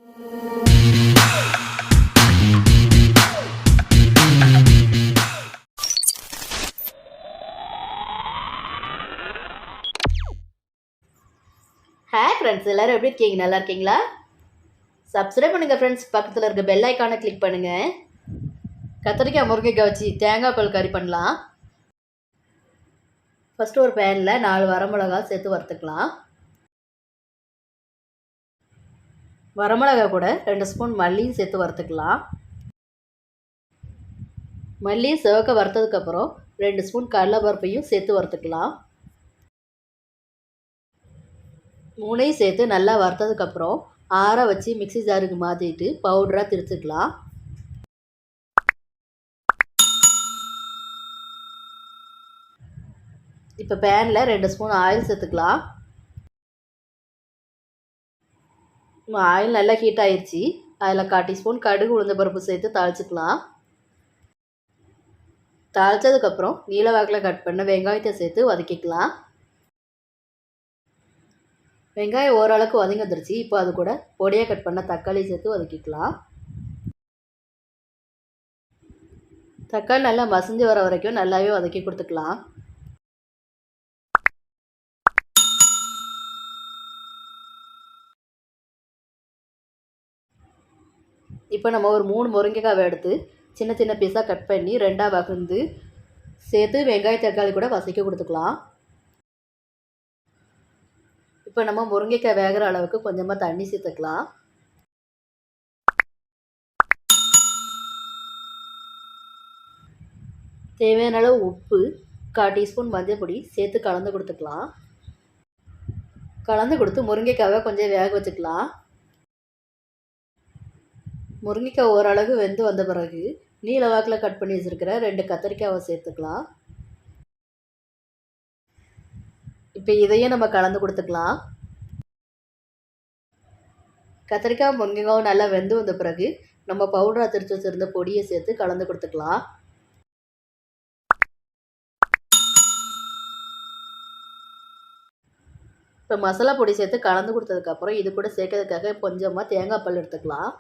Hi friends, எல்லோரும் எப்படி இருக்கீங்க? நல்லா இருக்கீங்களா? சப்ஸ்கிரைப் பண்ணுங்கள் ஃப்ரெண்ட்ஸ். பக்கத்தில் இருக்க பெல் ஐக்கானை கிளிக் பண்ணுங்கள். கத்திரிக்காய் முருங்கைக்காய் வச்சு தேங்காய் பால் கறி பண்ணலாம். ஃபஸ்ட்டு ஒரு பேனில் 4 வரமிளகா சேர்த்து வறுத்துக்கலாம். வரமிளகா கூட 2 ஸ்பூன் மல்லியும் சேர்த்து வறுத்துக்கலாம். மல்லியும் சிவக்க வறுத்ததுக்கப்புறம் 2 ஸ்பூன் கடலைப்பருப்பையும் சேர்த்து வறுத்துக்கலாம். 3ஐயும் சேர்த்து நல்லா வறுத்ததுக்கப்புறம் ஆற வச்சு மிக்ஸி ஜாருக்கு மாற்றிட்டு பவுடராக திரிச்சுக்கலாம். இப்போ பேனில் 2 ஸ்பூன் ஆயில் சேர்த்துக்கலாம். ஆயில் நல்லா ஹீட் ஆயிடுச்சு. அதில் 1/4 டீஸ்பூன் கடுகு உளுந்த பருப்பு சேர்த்து தாளிச்சுக்கலாம். தாளித்ததுக்கப்புறம் நீல வாக்கில் கட் பண்ண வெங்காயத்தை சேர்த்து வதக்கிக்கலாம். வெங்காயம் ஓரளவுக்கு வதங்கி வந்துருச்சு. இப்போ அது கூட பொடியாக கட் பண்ண தக்காளி சேர்த்து வதக்கிக்கலாம். தக்காளி நல்லா மசிஞ்சு வர வரைக்கும் நல்லாவே வதக்கி கொடுத்துக்கலாம். இப்போ நம்ம ஒரு 3 முருங்கைக்காவை எடுத்து சின்ன சின்ன பீஸாக கட் பண்ணி 2ஆக வகுந்து சேர்த்து வெங்காய தக்காளி கூட வதக்கி கொடுத்துக்கலாம். இப்போ நம்ம முருங்கைக்காய் வேகிற அளவுக்கு கொஞ்சமாக தண்ணி சேர்த்துக்கலாம். தேவையான அளவு உப்பு, 1/4 டீஸ்பூன் மஞ்சள் பொடி சேர்த்து கலந்து கொடுத்துக்கலாம். கலந்து கொடுத்து முருங்கைக்காவை கொஞ்சம் வேக வச்சுக்கலாம். முருங்கைக்காய் ஓரளவு வெந்து வந்த பிறகு நீல வாக்கில் கட் பண்ணி வச்சுருக்கிற 2 கத்திரிக்காவை சேர்த்துக்கலாம். இப்போ இதையும் நம்ம கலந்து கொடுத்துக்கலாம். கத்திரிக்காய் முருங்கைக்காவும் நல்லா வெந்து வந்த பிறகு நம்ம பவுடராக திரிச்சு வச்சுருந்த பொடியை சேர்த்து கலந்து கொடுத்துக்கலாம். இப்போ மசாலா பொடி சேர்த்து கலந்து கொடுத்ததுக்கப்புறம் இது கூட சேர்க்கறதுக்காக கொஞ்சமாக தேங்காய் பால் எடுத்துக்கலாம்.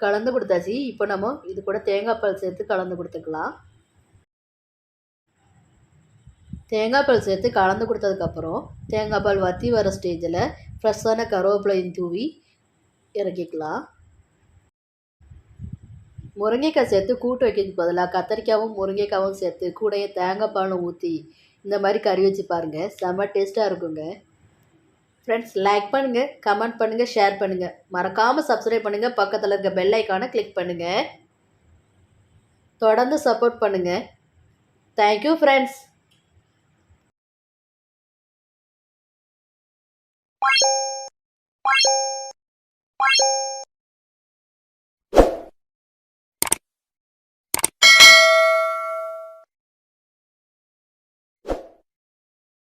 கலந்து கொடுத்தாச்சு. இப்போ நம்ம இது கூட தேங்காய் பால் சேர்த்து கலந்து கொடுத்துக்கலாம். தேங்காய் பால் சேர்த்து கலந்து கொடுத்ததுக்கப்புறம் தேங்காய் பால் வற்றி வர ஸ்டேஜில் ஃப்ரெஷ்ஷான கருவேப்பிலையும் தூவி இறக்கிக்கலாம். முருங்கைக்காய் சேர்த்து கூட்டு வைக்கிறதுக்கு பதிலாக கத்திரிக்காயும் முருங்கைக்காயும் சேர்த்து கூடையே தேங்காய் பாலும் ஊற்றி இந்த மாதிரி கறி வச்சு பாருங்கள். செம்ம டேஸ்ட்டாக இருக்குங்க. ஃப்ரெண்ட்ஸ், லைக் பண்ணுங்கள், கமெண்ட் பண்ணுங்கள், ஷேர் பண்ணுங்கள். மறக்காமல் சப்ஸ்கிரைப் பண்ணுங்கள். பக்கத்தில் இருக்க பெல் ஐக்கானை கிளிக் பண்ணுங்கள். தொடர்ந்து சப்போர்ட் பண்ணுங்கள். Thank you friends.